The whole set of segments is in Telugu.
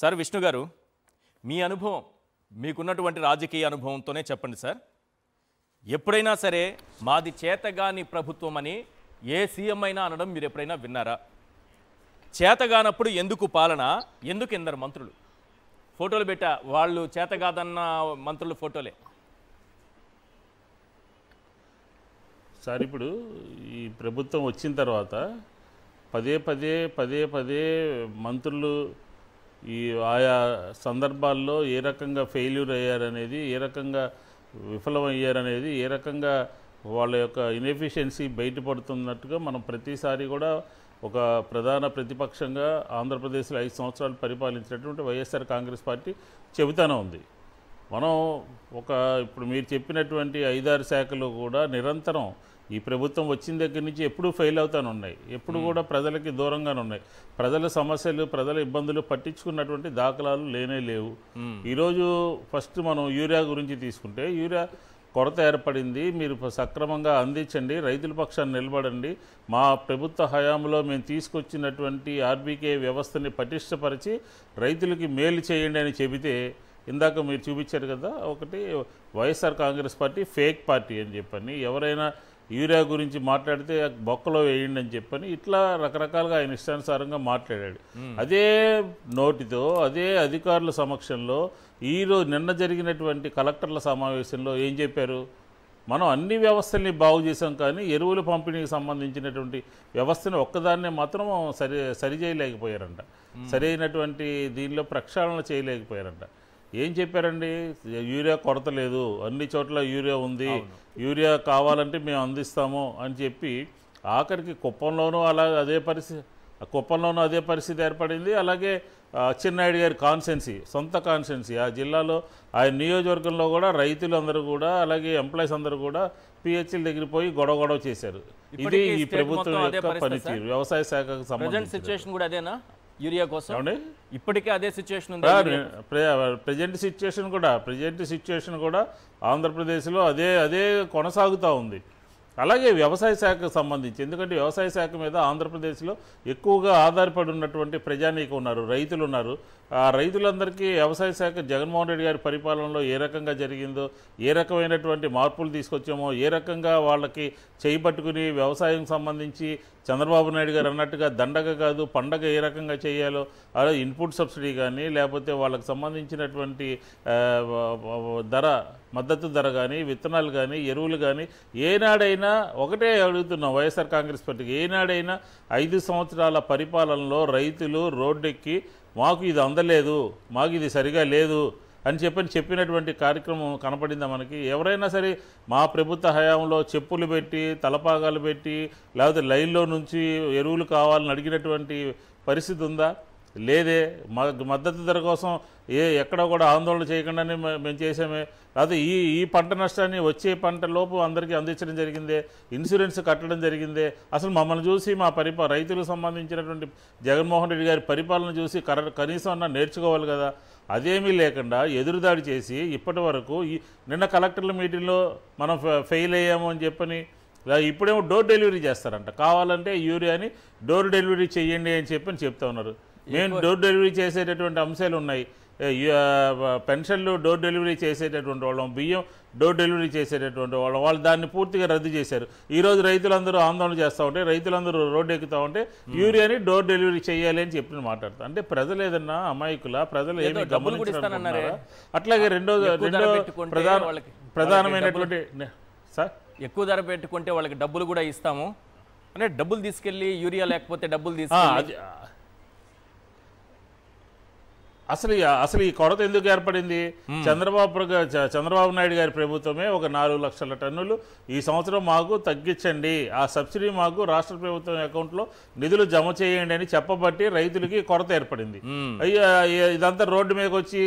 సార్ విష్ణు గారు, మీ అనుభవం, మీకున్నటువంటి రాజకీయ అనుభవంతోనే చెప్పండి సార్. ఎప్పుడైనా సరే మాది చేతగాని ప్రభుత్వం అని ఏ సీఎం అయినా అనడం మీరు ఎప్పుడైనా విన్నారా? చేతగానప్పుడు ఎందుకు పాలన, ఎందుకు ఎందరు మంత్రులు? ఫోటోలు పెట్టా, వాళ్ళు చేతగాదన్న మంత్రుల ఫోటోలే. సార్ ఇప్పుడు ఈ ప్రభుత్వం వచ్చిన తర్వాత పదే పదే మంత్రులు ఈ ఆయా సందర్భాల్లో ఏ రకంగా ఫెయిల్యూర్ అయ్యారనేది, ఏ రకంగా విఫలమయ్యారనేది, ఏ రకంగా వాళ్ళ యొక్క ఇన్ఎఫిషియన్సీ బయటపడుతున్నట్టుగా మనం ప్రతిసారి కూడా ఒక ప్రధాన ప్రతిపక్షంగా ఆంధ్రప్రదేశ్లో 5 సంవత్సరాలు పరిపాలించినటువంటి వైఎస్ఆర్ కాంగ్రెస్ పార్టీ చెబుతానే ఉంది. మనం ఇప్పుడు మీరు చెప్పినటువంటి 5-6 శాఖలు కూడా నిరంతరం ఈ ప్రభుత్వం వచ్చిన దగ్గర నుంచి ఎప్పుడూ ఫెయిల్ అవుతానే ఉన్నాయి, ఎప్పుడు కూడా ప్రజలకి దూరంగానే ఉన్నాయి. ప్రజల సమస్యలు, ప్రజల ఇబ్బందులు పట్టించుకున్నటువంటి దాఖలాలు లేనే లేవు. ఈరోజు ఫస్ట్ మనం యూరియా గురించి తీసుకుంటే, యూరియా కొరత ఏర్పడింది, మీరు సక్రమంగా అందించండి, రైతుల పక్షాన్ని నిలబడండి, మా ప్రభుత్వ హయాంలో మేము తీసుకొచ్చినటువంటి ఆర్బీకే వ్యవస్థని పటిష్టపరిచి రైతులకి మేలు చేయండి అని చెబితే, ఇందాక మీరు చూపించారు కదా, ఒకటి YSR Congress party fake party అని చెప్పని, ఎవరైనా యూరియా గురించి మాట్లాడితే బొక్కలో వేయండి అని చెప్పని, ఇట్లా రకరకాలుగా ఆయన ఇష్టానుసారంగా మాట్లాడాడు. అదే నోటితో అదే అధికారుల సమక్షంలో నిన్న జరిగినటువంటి కలెక్టర్ల సమావేశంలో ఏం చెప్పారు? మనం అన్ని వ్యవస్థల్ని బాగు చేసాం, కానీ ఎరువుల పంపిణీకి సంబంధించినటువంటి వ్యవస్థని ఒక్కదాన్నే మాత్రం సరిచేయలేకపోయారంట, సరైనటువంటి దీనిలో ప్రక్షాళన చేయలేకపోయారంట. ఏం చెప్పారండి? యూరియా కొరత లేదు, అన్ని చోట్ల యూరియా ఉంది, యూరియా కావాలంటే మేము అందిస్తాము అని చెప్పి, ఆఖరికి కుప్పంలోనూ అదే పరిస్థితి ఏర్పడింది. అలాగే అచ్చెన్నాయుడు గారి సొంత కాన్స్టెన్సీ ఆ జిల్లాలో, ఆయన నియోజకవర్గంలో కూడా రైతులందరూ కూడా, అలాగే ఎంప్లాయీస్ అందరూ కూడా పిహెచ్ఎల్ దగ్గర పోయి గొడవ చేశారు. ఇది ఈ ప్రభుత్వం యొక్క పనితీరు. వ్యవసాయ శాఖకు సంబంధించి కూడా అదేనా? యూరియా కోసం ఇప్పటికే అదే సిచ్యువేషన్ ఉంది. ప్రజెంట్ సిచ్యువేషన్ కూడా ఆంధ్రప్రదేశ్లో అదే కొనసాగుతూ ఉంది. అలాగే వ్యవసాయ శాఖకు సంబంధించి, ఎందుకంటే వ్యవసాయ శాఖ మీద ఆంధ్రప్రదేశ్లో ఎక్కువగా ఆధారపడి ఉన్నటువంటి ప్రజానీకం ఉన్నారు, రైతులు ఉన్నారు. ఆ రైతులందరికీ వ్యవసాయ శాఖ జగన్మోహన్ రెడ్డి గారి పరిపాలనలో ఏ రకంగా జరిగిందో, ఏ రకమైనటువంటి మార్పులు తీసుకొచ్చామో, ఏ రకంగా వాళ్ళకి చేయిపట్టుకుని వ్యవసాయం సంబంధించి చంద్రబాబు నాయుడు గారు అన్నట్టుగా దండగ కాదు పండగ ఏ రకంగా చేయాలో, అలా ఇన్పుట్ సబ్సిడీ కానీ, లేకపోతే వాళ్ళకి సంబంధించినటువంటి మద్దతు ధర కానీ, విత్తనాలు కానీ, ఎరువులు కానీ, ఏనాడైనా ఒకటే అడుగుతున్నాం వైఎస్ఆర్ కాంగ్రెస్ పార్టీకి, ఏనాడైనా 5 సంవత్సరాల పరిపాలనలో రైతులు రోడ్డెక్కి మాకు ఇది అందలేదు, మాకు ఇది సరిగా లేదు అని చెప్పినటువంటి కార్యక్రమం కనపడిందా మనకి? ఎవరైనా సరే మా ప్రభుత్వ హయాంలో చెప్పులు పెట్టి, తలపాగాలు పెట్టి, లేకపోతే లైన్లో నుంచి ఎరువులు కావాలని అడిగినటువంటి పరిస్థితి ఉందా? లేదే. మద్దతు ధర కోసం ఎక్కడ కూడా ఆందోళన చేయకుండానే మేము చేసామే. లేకపోతే ఈ పంట నష్టాన్ని వచ్చే పంట లోపు అందరికీ అందించడం జరిగిందే, ఇన్సూరెన్స్ కట్టడం జరిగిందే. అసలు మమ్మల్ని చూసి మా రైతులకు సంబంధించినటువంటి జగన్మోహన్ రెడ్డి గారి పరిపాలన చూసి కనీసం అన్నా నేర్చుకోవాలి కదా. అదేమీ లేకుండా ఎదురుదాడి చేసి ఇప్పటి వరకు నిన్న కలెక్టర్ల మీటింగ్లో మనం ఫెయిల్ అయ్యాము అని చెప్పని, ఇప్పుడేమో డోర్ డెలివరీ చేస్తారంట, కావాలంటే యూరియాని డోర్ డెలివరీ చేయండి అని చెప్తా ఉన్నారు. మేము డోర్ డెలివరీ చేసేటటువంటి అంశాలు ఉన్నాయి. పెన్షన్లు డోర్ డెలివరీ చేసేటటువంటి వాళ్ళం, బియ్యం డోర్ డెలివరీ చేసేటటువంటి వాళ్ళం, వాళ్ళు దాన్ని పూర్తిగా రద్దు చేశారు. ఈరోజు రైతులందరూ ఆందోళన చేస్తూ ఉంటే, రైతులందరూ రోడ్డు ఎక్కుతూ ఉంటే యూరియాని డోర్ డెలివరీ చేయాలి అని చెప్పి మాట్లాడతారు. అంటే ప్రజలు ఏదన్నా అమాయకుల, ప్రజలు ఏమి గమనించారు? అట్లాగే రెండో ప్రధానమైనటువంటి సార్, ఎక్కువ ధర పెట్టుకుంటే వాళ్ళకి డబ్బులు కూడా ఇస్తాము అంటే డబ్బులు తీసుకెళ్ళి యూరియా లేకపోతే డబ్బులు తీసుకెళ్ళి, అసలు ఈ కొరత ఎందుకు ఏర్పడింది? చంద్రబాబు నాయుడు గారి ప్రభుత్వమే ఒక 4 లక్షల టన్నులు ఈ సంవత్సరం మాకు తగ్గించండి, ఆ సబ్సిడీ మాకు రాష్ట్ర ప్రభుత్వం అకౌంట్లో నిధులు జమ చేయండి అని చెప్పబట్టి రైతులకి కొరత ఏర్పడింది. ఇదంతా రోడ్డు మీదకి వచ్చి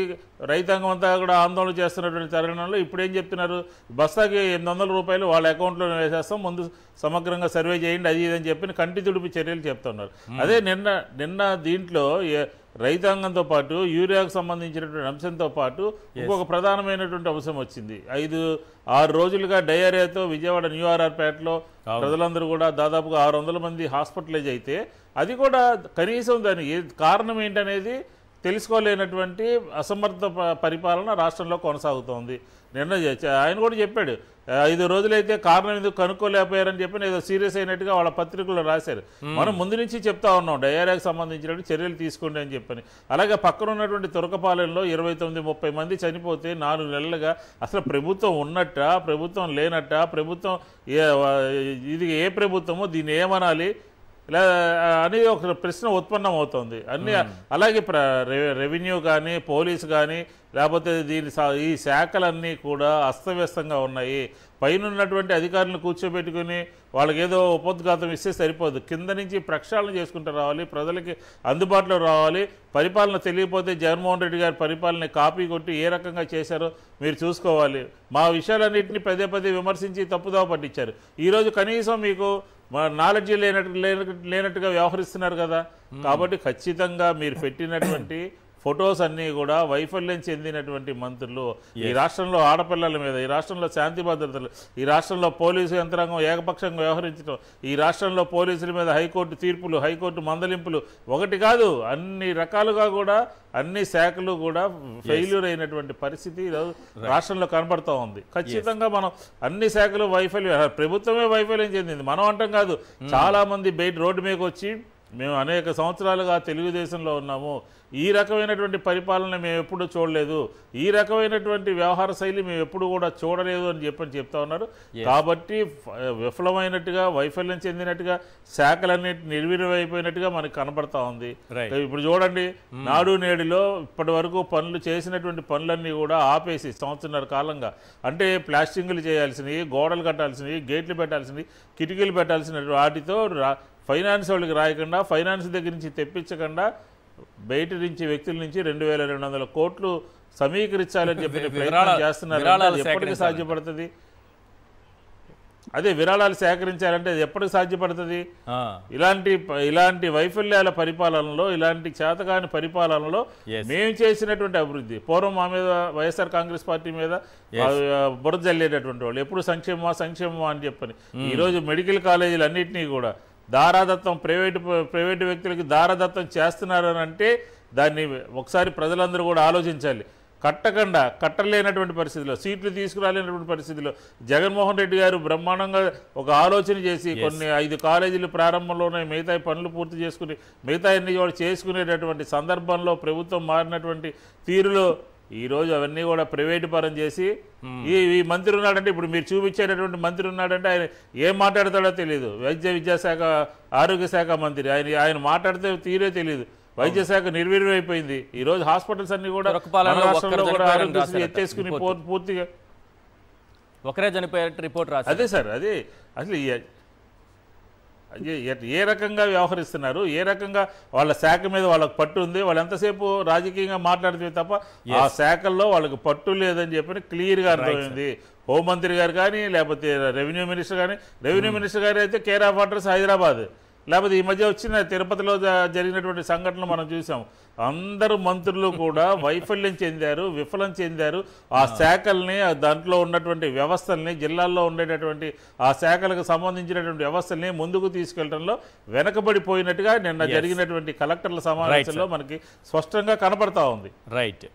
రైతాంగం అంతా కూడా ఆందోళన చేస్తున్నటువంటి తరుణంలో ఇప్పుడు ఏం చెప్తున్నారు? బస్తాకి 800 రూపాయలు వాళ్ళ అకౌంట్లో వేసేస్తాం, ముందు సమగ్రంగా సర్వే చేయండి, అది ఇదని చెప్పి కంటి తుడిపి చర్యలు చెప్తున్నారు. అదే నిన్న దీంట్లో రైతాంగంతో పాటు యూరియాకు సంబంధించినటువంటి అంశంతో పాటు ఇంకొక ప్రధానమైనటువంటి అంశం వచ్చింది. 5-6 రోజులుగా డయేరియాతో విజయవాడ న్యూ ఆర్ఆర్ పేటలో ప్రజలందరూ కూడా దాదాపుగా 600 మంది హాస్పిటలైజ్ అయితే, అది కూడా కనీసం దాని కారణం ఏంటనేది తెలుసుకోలేనటువంటి అసమర్థ పరిపాలన రాష్ట్రంలో కొనసాగుతోంది. నిన్న ఆయన కూడా చెప్పాడు, 5 రోజులైతే కారణం ఎందుకు కనుక్కోలేకపోయారని చెప్పి ఏదో సీరియస్ అయినట్టుగా వాళ్ళ పత్రికల్లో రాశారు. మనం ముందు నుంచి చెప్తా ఉన్నాం డయేరియాకి సంబంధించినటువంటి చర్యలు తీసుకోండి అని చెప్పని. అలాగే పక్కన ఉన్నటువంటి తురకపాలెంలో 29-30 మంది చనిపోతే 4 నెలలుగా అసలు ప్రభుత్వం ఉన్నట్ట, ప్రభుత్వం లేనట్ట, ప్రభుత్వం ఇది ఏ ప్రభుత్వమో దీన్ని ఏమనాలి ఇలా అనేది ఒక ప్రశ్న ఉత్పన్నం అవుతుంది. అన్ని అలాగే రెవెన్యూ కానీ పోలీసు కానీ లేకపోతే ఈ శాఖలన్నీ కూడా అస్తవ్యస్తంగా ఉన్నాయి. పైన ఉన్నటువంటి అధికారులను కూర్చోబెట్టుకుని వాళ్ళకి ఏదో ఉపోద్ఘాతం ఇస్తే సరిపోదు. కింద నుంచి ప్రక్షాళన చేసుకుంటూ రావాలి, ప్రజలకి అందుబాటులో రావాలి. పరిపాలన తెలియకపోతే జగన్మోహన్ రెడ్డి గారి పరిపాలన కాపీ కొట్టి ఏ రకంగా చేశారో మీరు చూసుకోవాలి. మా విషయాలన్నింటినీ పదే పదే విమర్శించి తప్పుదోవ పట్టించారు. ఈరోజు కనీసం మీకు నాలెడ్జ్ లేనట్టుగా వ్యవహరిస్తున్నారు కదా. కాబట్టి ఖచ్చితంగా మీరు పెట్టినటువంటి ఫొటోస్ అన్నీ కూడా వైఫల్యం చెందినటువంటి మంత్రులు. ఈ రాష్ట్రంలో ఆడపిల్లల మీద, ఈ రాష్ట్రంలో శాంతి భద్రతలు, ఈ రాష్ట్రంలో పోలీసు యంత్రాంగం ఏకపక్షంగా వ్యవహరించడం, ఈ రాష్ట్రంలో పోలీసుల మీద హైకోర్టు తీర్పులు, హైకోర్టు మందలింపులు, ఒకటి కాదు అన్ని రకాలుగా కూడా అన్ని శాఖలు కూడా ఫెయిల్యూర్ అయినటువంటి పరిస్థితి రాష్ట్రంలో కనబడుతూ ఉంది. ఖచ్చితంగా మనం అన్ని శాఖలు వైఫల్యం, ప్రభుత్వమే వైఫల్యం చెందింది మనం అంటాం కాదు. చాలామంది బయట రోడ్డు మీదకి వచ్చి మేము అనేక సంవత్సరాలుగా తెలుగుదేశంలో ఉన్నాము, ఈ రకమైనటువంటి పరిపాలన మేము ఎప్పుడూ చూడలేదు, ఈ రకమైనటువంటి వ్యవహార శైలి మేము ఎప్పుడు కూడా చూడలేదు అని చెప్తా ఉన్నారు. కాబట్టి విఫలమైనట్టుగా, వైఫల్యం చెందినట్టుగా, శాఖలన్నిటి నిర్వీర్యమైపోయినట్టుగా మనకు కనబడతా ఉంది. ఇప్పుడు చూడండి, నాడు నేడులో ఇప్పటి వరకు పనులు చేసినటువంటి పనులన్నీ కూడా ఆపేసి సంవత్సరాల కాలంగా, అంటే ప్లాస్టింగ్లు చేయాల్సినవి, గోడలు కట్టాల్సినవి, గేట్లు పెట్టాల్సినవి, కిటికీలు పెట్టాల్సిన వాటితో ఫైనాన్స్ వాళ్ళకి రాయకుండా, ఫైనాన్స్ దగ్గర నుంచి తెప్పించకుండా బయట నుంచి వ్యక్తుల నుంచి 2200 కోట్లు సమీకరించాలని చెప్పి ప్రయత్నం చేస్తున్నారు. ఎప్పటికీ సాధ్యపడుతుంది? అదే విరాళాలు సేకరించాలంటే అది ఎప్పటికి సాధ్యపడుతుంది? ఇలాంటి వైఫల్యాల పరిపాలనలో, ఇలాంటి చేతకాని పరిపాలనలో మేము చేసినటువంటి అభివృద్ధి, పూర్వం మా మీద వైఎస్ఆర్ కాంగ్రెస్ పార్టీ మీద బురద జల్లేటటువంటి వాళ్ళు ఎప్పుడు సంక్షేమమా అని చెప్పని, ఈరోజు మెడికల్ కాలేజీలు అన్నింటినీ కూడా దారాదత్తం, ప్రైవేటు వ్యక్తులకి దారాదత్తం చేస్తున్నారని అంటే దాన్ని ఒకసారి ప్రజలందరూ కూడా ఆలోచించాలి. కట్టలేనటువంటి పరిస్థితిలో, సీట్లు తీసుకురాలేనటువంటి పరిస్థితిలో జగన్మోహన్ రెడ్డి గారు బ్రహ్మాండంగా ఒక ఆలోచన చేసి కొన్ని 5 కాలేజీలు ప్రారంభంలోనే మిగతా పనులు పూర్తి చేసుకుని మిగతా అన్ని కూడా చేసుకునేటటువంటి సందర్భంలో ప్రభుత్వం మారినటువంటి తీరులో ఈరోజు అవన్నీ కూడా ప్రైవేటు పరం చేసి ఈ మంత్రి ఉన్నాడంటే, ఇప్పుడు మీరు చూపించేటటువంటి మంత్రి ఉన్నాడంటే ఆయన ఏం మాట్లాడతాడో తెలియదు. విద్యాశాఖ, ఆరోగ్య శాఖ మంత్రి, ఆయన మాట్లాడితే తీరే తెలియదు. వైద్య శాఖ నిర్వీర్యం అయిపోయింది. ఈరోజు హాస్పిటల్స్ అన్ని కూడా రాష్ట్రంలో కూడా ఆరోగ్యశ్రీ ఎత్తేసుకుని పూర్తిగా ఒకరే చనిపోయారు రిపోర్ట్ రాశారు. అదే సార్, అదే అసలు ఏ రకంగా వ్యవహరిస్తున్నారు, ఏ రకంగా వాళ్ళ శాఖ మీద వాళ్ళకి పట్టు ఉంది, వాళ్ళు ఎంతసేపు రాజకీయంగా మాట్లాడితే తప్ప ఆ శాఖల్లో వాళ్ళకి పట్టు లేదని చెప్పి క్లియర్గా అర్థమైంది. హోంమంత్రి గారు కానీ, లేకపోతే రెవెన్యూ మినిస్టర్ కానీ, రెవెన్యూ మినిస్టర్ గారు అయితే కేర్ ఆఫ్ అడ్రస్ హైదరాబాద్, లేకపోతే ఈ మధ్య వచ్చిన తిరుపతిలో జరిగినటువంటి సంఘటనలు మనం చూసాం. అందరూ మంత్రులు కూడా వైఫల్యం చెందారు, విఫలం చెందారు. ఆ శాఖల్ని, దాంట్లో ఉన్నటువంటి వ్యవస్థల్ని, జిల్లాల్లో ఉండేటటువంటి ఆ శాఖలకు సంబంధించినటువంటి వ్యవస్థల్ని ముందుకు తీసుకెళ్లడంలో వెనకబడిపోయినట్టుగా నిన్న జరిగినటువంటి కలెక్టర్ల సమావేశంలో మనకి స్పష్టంగా కనపడతా ఉంది. రైట్.